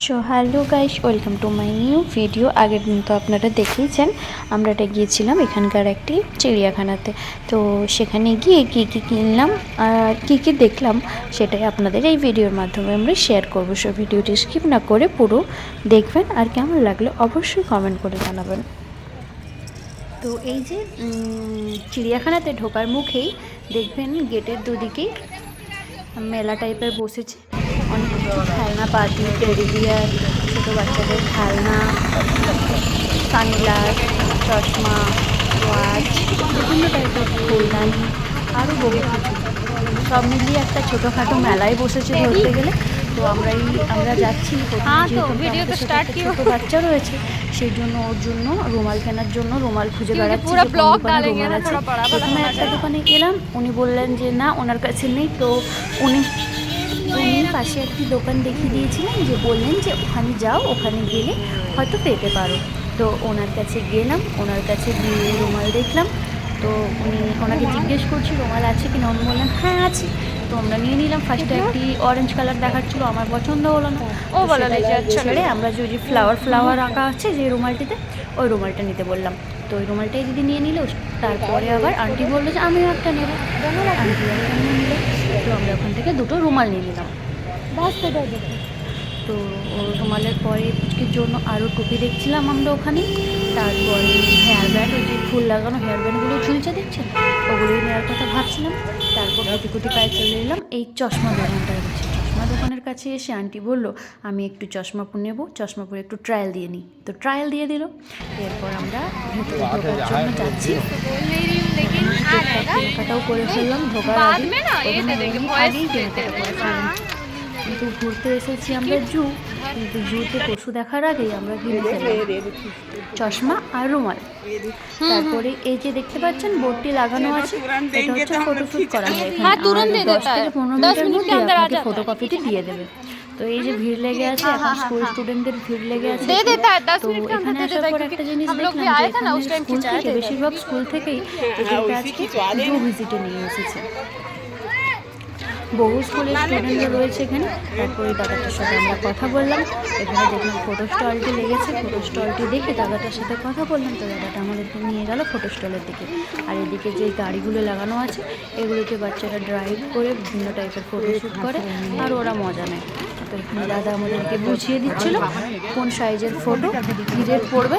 So hello guys, welcome to my new video. আগের দিন তো আপনারা দেখেইছেন আমরা গিয়েছিলাম এখানকার একটি চিড়িয়াখানাতে। তো সেখানে গিয়ে কী কী কিনলাম আর কী কী দেখলাম সেটাই আপনাদের এই ভিডিওর মাধ্যমে আমরা শেয়ার করবো। সো ভিডিওটি স্কিপ না করে পুরো দেখবেন, আর কেমন লাগলো অবশ্যই কমেন্ট করে জানাবেন। তো এই যে চিড়িয়াখানাতে ঢোকার মুখেই দেখবেন গেটের দুদিকেই মেলা টাইপের বসেছে, অনেক কিছু খেলনা পাতি, টেডি বিয়ার, ছোটো বাচ্চাদের খেলনা, সানগ্লাস, চশমা, ওয়াচ, বিভিন্ন টাইপের ফুলদানি, আরও বহু কিছু সব মিলিয়ে একটা ছোটোখাটো মেলায় বসেছে ধরতে গেলে। তো আমরা যাচ্ছি, ছোটো বাচ্চা রয়েছে, সেই জন্য ওর জন্য রুমাল কেনার জন্য রুমাল খুঁজে বেড়াচ্ছি যে কোন দোকানে রুমাল আছে। প্রথমে একটা দোকানে গেলাম, উনি বললেন যে না ওনার কাছে নেই। তো উনি পাশে একটি দোকান দেখিয়ে দিয়েছিলেন, যে বললেন যে ওখানে যাও, ওখানে গেলে হয়তো পেতে পারো। তো ওনার কাছে গেলাম, ওনার কাছে গিয়ে রুমাল দেখলাম। তো ওনাকে জিজ্ঞেস করছি রুমাল আছে কিনা, উনি বললেন হ্যাঁ আছে। তো আমরা নিয়ে নিলাম। ফার্স্টে একটি অরেঞ্জ কালার দেখাচ্ছিল, আমার পছন্দ হলো না। ও বলো ছেড়ে আমরা যে ফ্লাওয়ার আঁকা আছে যে রুমালটিতে, ওই রুমালটা নিতে বললাম। তো ওই রুমালটাই দিদি নিয়ে নিল। তারপরে আবার আন্টি বললো যে আমিও একটা নেবো, আন্টি একটা নিয়ে নিল। তো আমরা ওখান থেকে দুটো রুমাল নিয়ে নিলাম। তো রুমালের পরে পুচকির জন্য আরও টুপি দেখছিলাম আমরা ওখানে। তারপরে হেয়ার ব্যান্ড, ওই যে ফুল লাগানো হেয়ার ব্যান্ডগুলো ঝুলছে দেখছেন, ওগুলোই নেওয়ার কথা ভাবছিলাম। তারপর গুটি পায়ে চলে এলাম এই চশমা দোকানটার কাছে। চশমা দোকানের কাছে এসে আন্টি বলল আমি একটু চশমা নেবো, চশমা পরে একটু ট্রায়াল দিয়ে নিই। তো ট্রায়াল দিয়ে দিল। এরপর আমরা ভেতরে ঢোকার জন্য যাচ্ছি। কেনাকাটাও করে ফেললাম ঢোকার আগেই কেনাকাটা করে ফেললাম। কিন্তু ঘুরতে এসেছি আমরা কিন্তু জুতে পশু দেখার আগেই আমরা কিনে ফেললাম চশমা আর রুমাল। তারপরে এই যে দেখতে পাচ্ছেন বোর্ডটি লাগানো আছে, এটা হচ্ছে ফটোশ্যুট করা হয় এখানে। 10 থেকে 15 মিনিটের মধ্যে আপনাকে ফটোকপিটি দিয়ে দেবে। তো এই যে ভিড় লেগে আছে, এখন স্টুডেন্টদের ভিড় লেগে আছে। তো এখানে আসার পর একটা জিনিস দেখলাম যে এখানে স্কুল থেকে, বেশিরভাগ স্কুল থেকেই এদেরকে আজকে জু ভিজিটে নিয়ে এসেছে। বহু স্কুলের স্টুডেন্টরা রয়েছে এখানে। তারপরে দাদাটার সাথে আমরা কথা বললাম। এখানে দেখলাম ফটো স্টলটি লেগেছে, ফটো স্টলটি দেখে দাদাটার সাথে কথা বললাম। তো দাদাটা আমাদেরকে নিয়ে গেল ফটো স্টলের দিকে। আর এদিকে যে গাড়িগুলো লাগানো আছে, এগুলোতে বাচ্চারা ড্রাইভ করে বিভিন্ন টাইপের ফটোশ্যুট করে আর ওরা মজা নেয়। তো এখানে দাদা আমাদেরকে বুঝিয়ে দিচ্ছিল কোন সাইজের ফটো কী রেট পড়বে,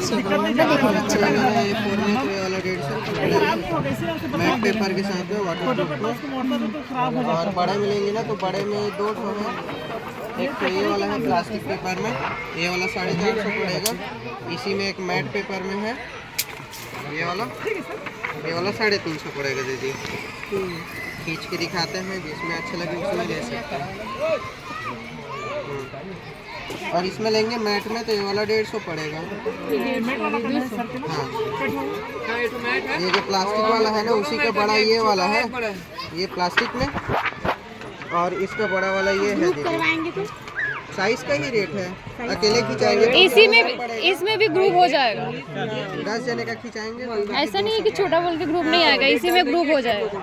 সেগুলো আমরা দেখে দিচ্ছিলাম। पेपर के साथ में और बड़े मिलेंगे ना, तो बड़े में 2 ठो है। एक तो ये वाला है प्लास्टिक पेपर में, ये वाला 450 पड़ेगा। इसी में एक मैट पेपर में है, ये वाला 350 पड़ेगा दीदी। खींच के दिखाते हैं, जिसमें अच्छा लगे उसमें ले सकते हैं। और इसमें लेंगे मैट में तो ये वाला 150 पड़ेगा। हाँ, ये जो प्लास्टिक वाला है ना, उसी का बड़ा ये वाला है, ये प्लास्टिक में, और इसका बड़ा वाला ये है दीदी। साइज का ही रेट है, अकेले खिंचाएंगे इसमें भी ग्रुप हो जाएगा। 10 जने का खिंचाएंगे। ऐसा नहीं है कि छोटा बोल के ग्रुप नहीं आएगा, इसी में ग्रुप हो जाएगा।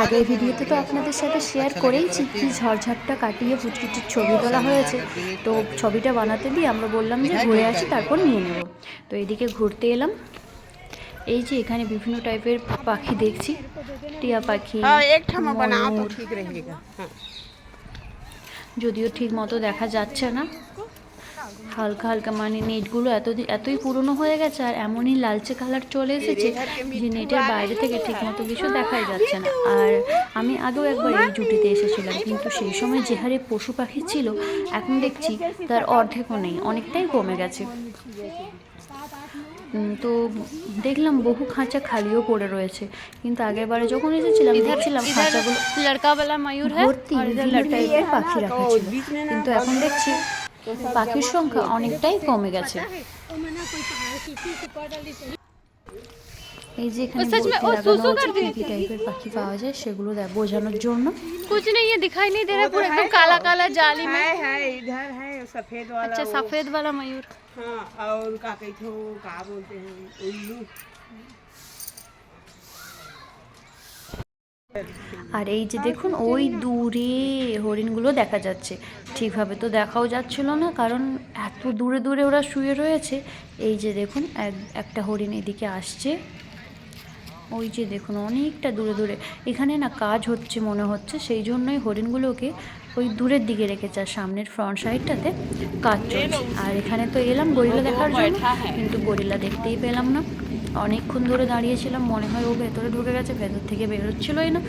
আগের ভিডিওতে তো আপনাদের সাথে শেয়ার করেইছি কি ঝড়ঝাপটা কাটিয়ে পুচকিটির ছবি তোলা হয়েছে। তো ছবিটা বানাতে দিয়ে আমরা বললাম যে ঘুরে আসি, তারপর নিয়ে নেব। তো এদিকে ঘুরতে এলাম। এই যে এখানে বিভিন্ন টাইপের পাখি দেখছি, টিয়া পাখি, ময়ূর। যদিও ঠিক মতো দেখা যাচ্ছে না, হালকা হালকা, মানে নেটগুলো এতই পুরনো হয়ে গেছে আর এমনই লালচে কালার চলে এসেছে যে নেটের বাইরে থেকে ঠিক মতো কিছু দেখাই যাচ্ছে না। আর আমি আগেও একবার এই জুটিতে এসেছিলাম, কিন্তু সেই সময় যে হারে পশু পাখি ছিল এখন দেখছি তার অর্ধেকও নেই, অনেকটাই কমে গেছে। তো দেখলাম বহু খাঁচা খালিও পড়ে রয়েছে, কিন্তু আগের বারে যখন এসেছিলাম দেখছিলাম খাঁচাগুলো ভর্তি বিভিন্ন টাইপের পাখি রাখা ছিল, কিন্তু এখন দেখছি পাখির সংখ্যা অনেকটাই কমে গেছে। এই যে এখানে কি টাইপের পাখি পাওয়া যায় সেগুলো বোঝানোর জন্য। कुछ नहीं, ये दिखाई नहीं दे रहा, पूरा एकदम काला काला जाली में है। इधर है सफेद वाला। अच्छा, सफेद वाला मयूर। हाँ, और का बोलते हैं उल्लू। আর এই যে দেখুন ওই দূরে হরিণগুলো দেখা যাচ্ছে, ঠিকভাবে তো দেখাও যাচ্ছিল না কারণ এত দূরে দূরে ওরা শুয়ে রয়েছে। এই যে দেখুন একটা হরিণ এদিকে আসছে, ওই যে দেখুন অনেকটা দূরে দূরে। এখানে না কাজ হচ্ছে মনে হচ্ছে, সেই জন্যই হরিণগুলোকে ওই দূরের দিকে রেখেছে, আর সামনের ফ্রন্ট সাইডটাতে কাজ চলছে। আর এখানে তো এলাম গরিলা দেখার জন্য, কিন্তু গরিলা দেখতেই পেলাম না। অনেকক্ষণ ধরে দাঁড়িয়েছিলাম, মনে হয় ও ভেতরে ঢুকে গেছে, ভেতর থেকে বেরোচ্ছিলই না।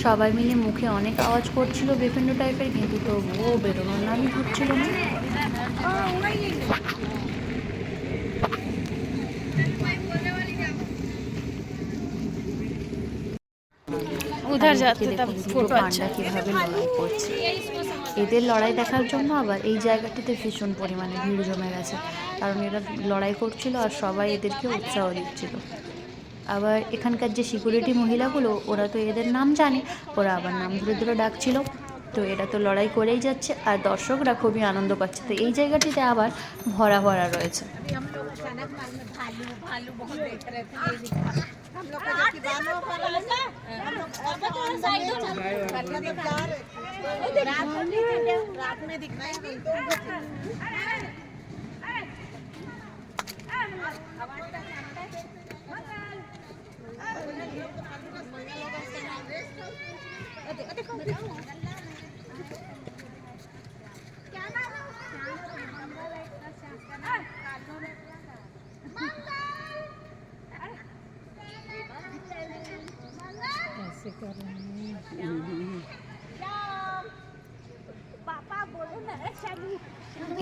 সবাই মিলে মুখে অনেক আওয়াজ করছিল বিভিন্ন টাইপের, কিন্তু তবুও বেরোনোর নামই হচ্ছিল না। उधर আর जाते এদিকে तब দেখুন দুটো फोटो अच्छा পান্ডা কিভাবে লড়াই করছে। এদের লড়াই দেখার জন্য আবার এই জায়গাটিতে ভীষণ পরিমাণে ভিড় জমে গেছে, কারণ এরা লড়াই করছিল আর সবাই এদেরকে উৎসাহ দিচ্ছিল। আবার এখানকার যে সিকিউরিটি মহিলাগুলো, ওরা তো এদের নাম জানে, ওরা আবার নাম ধরে ধরে ডাকছিল। তো এরা তো লড়াই করেই যাচ্ছে আর দর্শকরা খুবই আনন্দ পাচ্ছে। তো এই জায়গাটিতে আবার ভরা ভরা রয়েছে।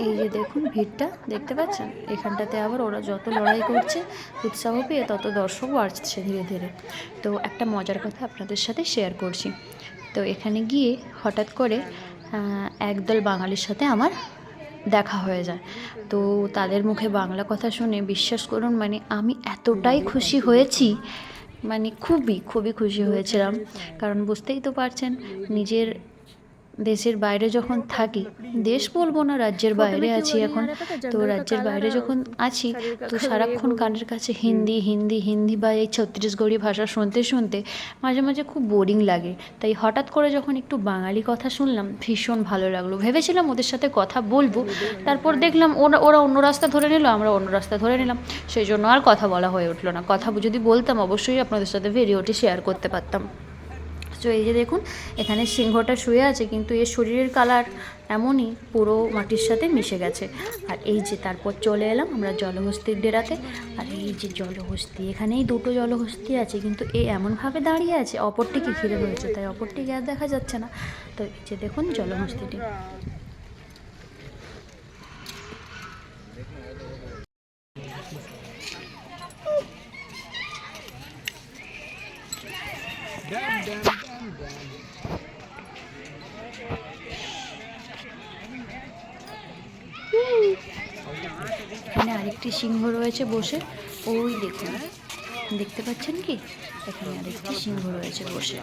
এই যে দেখুন ভিড়টা দেখতে পাচ্ছেন, এখানটাতে আবার ওরা যত লড়াই করছে উৎসাহ পেয়ে তত দর্শক বাড়ছে ধীরে ধীরে। তো একটা মজার কথা আপনাদের সাথে শেয়ার করছি। তো এখানে গিয়ে হঠাৎ করে একদল বাঙালির সাথে আমার দেখা হয়ে যায়। তো তাদের মুখে বাংলা কথা শুনে বিশ্বাস করুন, মানে আমি এতটাই খুশি হয়েছি, মানে খুবই খুবই খুশি হয়েছিলাম। কারণ বুঝতেই তো পারছেন, নিজের দেশের বাইরে যখন থাকি, দেশ বলবো না, রাজ্যের বাইরে আছি এখন, তো রাজ্যের বাইরে যখন আছি তো সারাক্ষণ কানের কাছে হিন্দি হিন্দি হিন্দি বা এই ছত্তিশগড়ি ভাষা শুনতে শুনতে মাঝে মাঝে খুব বোরিং লাগে। তাই হঠাৎ করে যখন একটু বাঙালি কথা শুনলাম ভীষণ ভালো লাগলো। ভেবেছিলাম ওদের সাথে কথা বলবো, তারপর দেখলাম ওরা অন্য রাস্তা ধরে নিল, আমরা অন্য রাস্তা ধরে নিলাম, সেই জন্য আর কথা বলা হয়ে উঠলো না। কথা যদি বলতাম অবশ্যই আপনাদের সাথে ভিডিওটি শেয়ার করতে পারতাম। তো এই যে দেখুন এখানে সিংহটা শুয়ে আছে, কিন্তু এর শরীরের কালার এমনই পুরো মাটির সাথে মিশে গেছে। আর এই যে তারপর চলে এলাম আমরা জলহস্তির ডেরাতে। আর এই যে জলহস্তি, এখানেই দুটো জলহস্তি আছে, কিন্তু এ এমনভাবে দাঁড়িয়ে আছে, অপরটিকে ঘিরে রয়েছে, তাই অপরটিকে আর দেখা যাচ্ছে না। তো এই যে দেখুন জলহস্তিটি। এখানে আরেকটি সিংহ রয়েছে বসে, ওই দেখুন, দেখতে পাচ্ছেন কি, এখানে আরেকটি সিংহ রয়েছে বসে।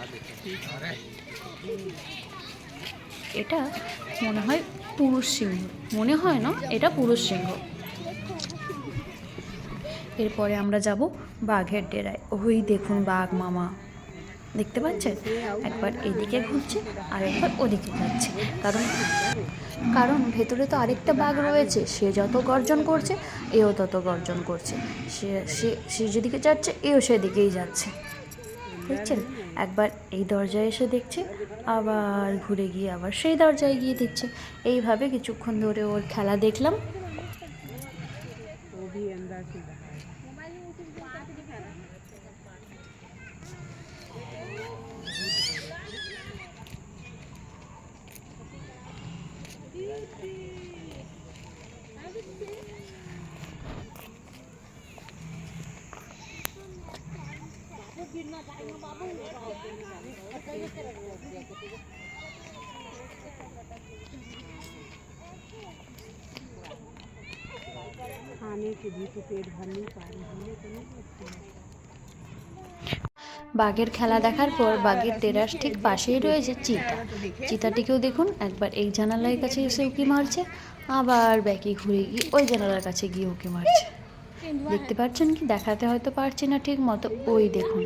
এটা মনে হয় পুরুষ সিংহ, মনে হয় না, এটা পুরুষ সিংহ। এরপরে আমরা যাব বাঘের ডেরায়। ওই দেখুন বাঘ মামা, দেখতে পাচ্ছেন, একবার এদিকে ঘুরছে আর একবার ওদিকে যাচ্ছে, কারণ ভেতরে তো আরেকটা বাঘ রয়েছে, সে যত গর্জন করছে এও তত গর্জন করছে, সে যেদিকে যাচ্ছে এও সেদিকেই যাচ্ছে, দেখছেন। একবার এই দরজায় এসে দেখছে, আবার ঘুরে গিয়ে আবার সেই দরজায় গিয়ে দেখছে। এইভাবে কিছুক্ষণ ধরে ওর খেলা দেখলাম। खाने के भी तो पेट भर नहीं पा रहे हैं तो नहीं सकते। বাঘের খেলা দেখার পর বাঘের ডেরার ঠিক পাশেই রয়েছে চিতা। চিতাটিকেও দেখুন একবার এই জানালার কাছে এসে উঁকি মারছে, আবার ব্যাকে ঘুরে গিয়ে ওই জানালার কাছে গিয়ে উঁকি মারছে। দেখতে পাচ্ছেন কি, দেখাতে হয়তো পারছি না ঠিক মতো, ওই দেখুন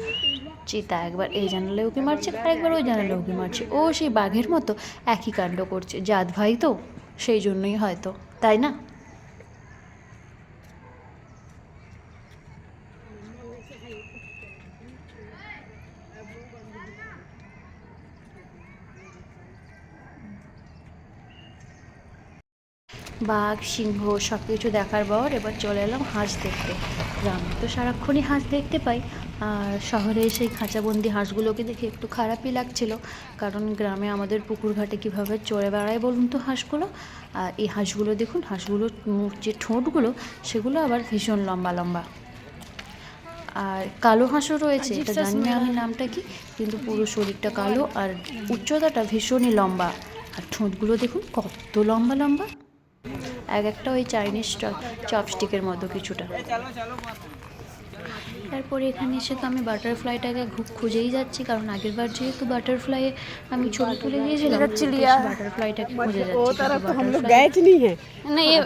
চিতা একবার এই জানালে উঁকি মারছে, আর একবার ওই জানালে উঁকি মারছে। ও সেই বাঘের মতো একই কাণ্ড করছে। জাত ভাই তো, সেই জন্যই হয়তো, তাই না? বাঘ, সিংহ সব কিছু দেখার পর এবার চলে এলাম হাঁস দেখতে। গ্রামে তো সারাক্ষণই হাঁস দেখতে পাই, আর শহরে সেই খাঁচাবন্দি হাঁসগুলোকে দেখে একটু খারাপই লাগছিল, কারণ গ্রামে আমাদের পুকুর ঘাটে কীভাবে চড়ে বেড়ায় বলুন তো হাঁসগুলো। আর এই হাঁসগুলো দেখুন, হাঁসগুলোর যে ঠোঁটগুলো সেগুলো আবার ভীষণ লম্বা লম্বা। আর কালো হাঁসও রয়েছে, এটা জানি না আমি নামটা কি, কিন্তু পুরো শরীরটা কালো আর উচ্চতাটা ভীষণই লম্বা। আর ঠোঁটগুলো দেখুন কত লম্বা লম্বা, এক একটা ওই চাইনিজ চপস্টিকের মতো কিছুটা। তারপরে এখানে এসে তো আমি বাটারফ্লাইটাকে খুঁজেই যাচ্ছি, কারণ আগের বার যেহেতু বাটারফ্লাইয়ে আমি ছবি তুলে দিয়েছিলাম, বাটারফ্লাইটাকে খুঁজে যাচ্ছি। नहीं ये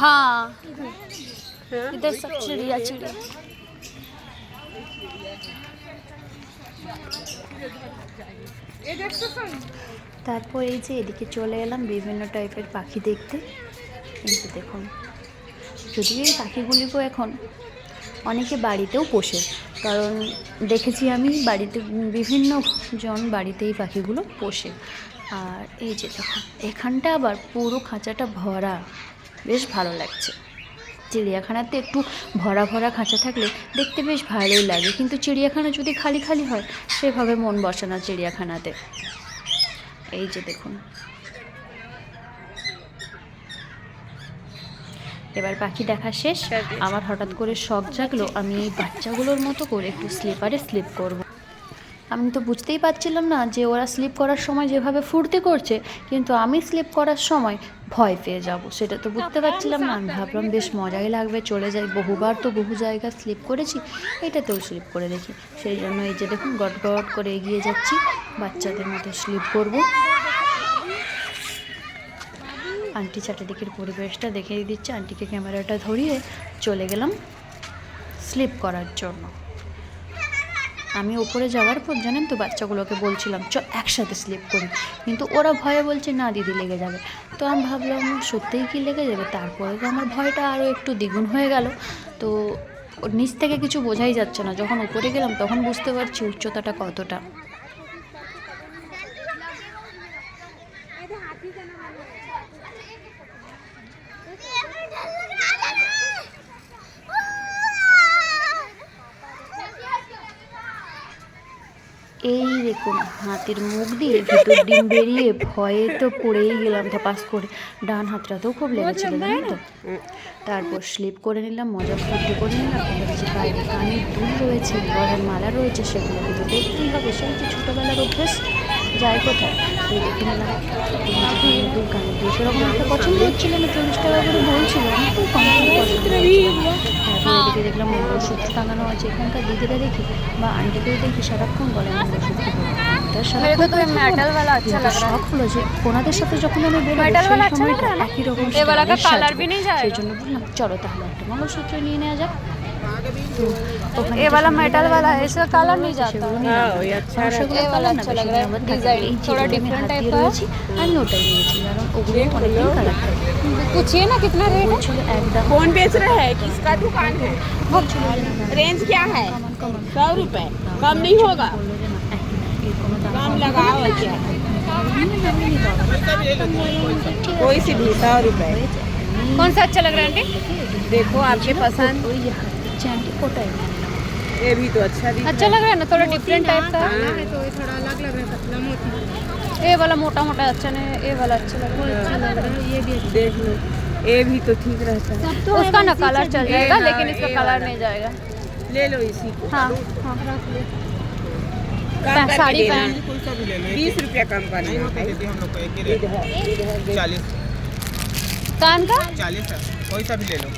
हाँ इधर सब चिड़िया चिड़िया। তারপর এই যে এদিকে চলে এলাম বিভিন্ন টাইপের পাখি দেখতে। এই যে দেখুন, যদিও এই পাখিগুলিকেও এখন অনেকে বাড়িতেও পোষে, কারণ দেখেছি আমি বাড়িতে বিভিন্ন জন বাড়িতে এই পাখিগুলো পোষে। আর এই যে দেখুন, এখানটা আবার পুরো খাঁচাটা ভরা, বেশ ভালো লাগছে। চিড়িয়াখানাতে একটু ভরা ভরা খাঁচা থাকলে দেখতে বেশ ভালোই লাগে, কিন্তু চিড়িয়াখানা যদি খালি খালি হয় সেভাবে মন বসে না চিড়িয়াখানাতে। এই যে দেখুন, এবার পাখি দেখা শেষ। আমার হঠাৎ করে শখ জাগলো আমি এই বাচ্চাগুলোর মতো করে একটু স্লিপারে স্লিপ করব। আমি তো বুঝতেই পারছিলাম না যে ওরা স্লিপ করার সময় যেভাবে ফুর্তি করছে, কিন্তু আমি স্লিপ করার সময় ভয় পেয়ে যাব, সেটা তো বুঝতে পারছিলাম না। আমি ভাবলাম বেশ মজাই লাগবে, চলে যাই, বহুবার তো বহু জায়গা স্লিপ করেছি, এটাতেও স্লিপ করে দেখি। সেই জন্য এই যে দেখুন গট গট করে এগিয়ে যাচ্ছি, বাচ্চাদের মতো স্লিপ করব। আন্টি চারিদিকের পরিবেশটা দেখিয়ে দিচ্ছে, আন্টিকে ক্যামেরাটা ধরিয়ে চলে গেলাম স্লিপ করার জন্য। আমি ওপরে যাওয়ার পর জানেন তো বাচ্চাগুলোকে বলছিলাম চ একসাথে স্লিপ করি, কিন্তু ওরা ভয়ে বলছে না দিদি লেগে যাবে। তো আমি ভাবলাম সত্যিই কি লেগে যাবে, তারপরে তো আমার ভয়টা আরও একটু দ্বিগুণ হয়ে গেল। তো নিচ থেকে কিছু বোঝাই যাচ্ছে না, যখন উপরে গেলাম তখন বুঝতে পারছি উচ্চতাটা কতটা। এই দেখুন হাতের মুখ দিয়ে ভিতর ডিম বেরিয়ে ভয়ে তো পড়েই গেলাম ধপাস করে। ডান হাতটাতেও খুব লেগেছিল জানেন তো। তারপর স্লিপ করে নিলাম, মজা ফুর্তি করে নিলাম। এবার যে বাইরে কানের দুল রয়েছে, গলার মালা রয়েছে, সেগুলো কিন্তু দেখতেই হবে, সেই যে ছোটোবেলার অভ্যেস যায় কোথায়। এই দেখে নিলাম কানের দুল, কানের দুল সেরকম একটা পছন্দ হচ্ছিল না, 40 টাকা করে বলছিল, আমি খুব কম পছন্দ। তারপর এদিকে দেখলাম মঙ্গলসূত্র টাঙানো আছে। এখানকার দিদিরা দেখি বা আন্টিকেও দেখি সারাক্ষণ গলায় মঙ্গলসূত্র পরে। শখ হলো যে ওনাদের সাথে যখন আমি বেরোবো সেই সময়টা একই রকম সেই জন্য বললাম চলো তাহলে একটা মঙ্গলসূত্র নিয়ে নেওয়া যাক। तो ये वाला मेटल वाला है, इसका कलर नहीं जाता। ये वाला अच्छा लग रहा है, डिजाइन थोड़ा डिफरेंट टाइप का है। আমি ওটাই নিয়েছি, কারণ ওগুলো অনেকদিন কালার থাকে। पूछिए ना कितना रेट है। একদম कौन बेच रहे हैं, किसका दुकान है, रेंज क्या है? 100 रुपए कम नहीं होगा, कम लगाओ क्या, कोई सी भी 100 रुपए। कौन सा अच्छा लग रहा है आंटी? देखो आपके पसंद, ওটাই ये भी तो अच्छा दिख अच्छा लग रहा है ना, थोड़ा डिफरेंट टाइप का। तो थोड़ा अलग लग रहा है, पतला मोती। ये वाला मोटा मोटा अच्छा नहीं, ये वाला अच्छा लग रहा है। ये भी देख लो, ये भी तो ठीक रहता है। उसका ना कलर चल जाएगा, लेकिन इसका कलर नहीं जाएगा। ले लो इसी को, हाँ हाँ कम साड़ी करके पहन देना, 20 रुपया कम करना है। 40 कान का 40 है, कोई सा भी ले लो।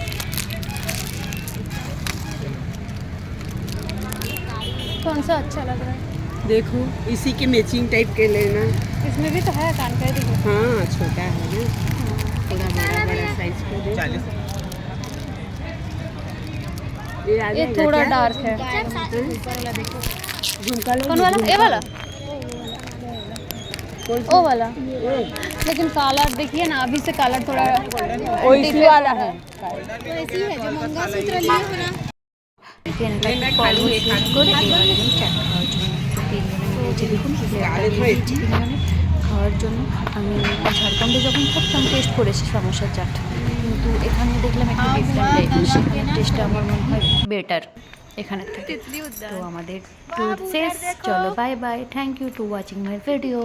कौन सा अच्छा लग रहा है? देखो इसी के मैचिंग टाइप के लेना। इसमें भी तो है कान का, देखो। हाँ छोटा है ना, थोड़ा बड़ा बड़ा साइज का दे। 40 ये थोड़ा डार्क है। कौन वाला? ये वाला? ओ वाला। लेकिन कलर देखिए ना, अभी से कलर थोड़ा इसी वाला है। কেনাকাটা পর্ব শেষ করে এবার আমি চা খাওয়ার জন্য তিনজনে মিলেছে দেখুন খাওয়ার জন্য। আমি ঝাড়খণ্ডে যখন থাকতাম টেস্ট করেছি সমস্যার চাট, কিন্তু এখানে দেখলাম একটু ডিফারেন্ট টাইপের, সেখানে টেস্টটা আমার মনে হয় বেটার এখানের থেকে। তো আমাদের ট্যুর শেষ, চলো bye bye, thank you to watching my video.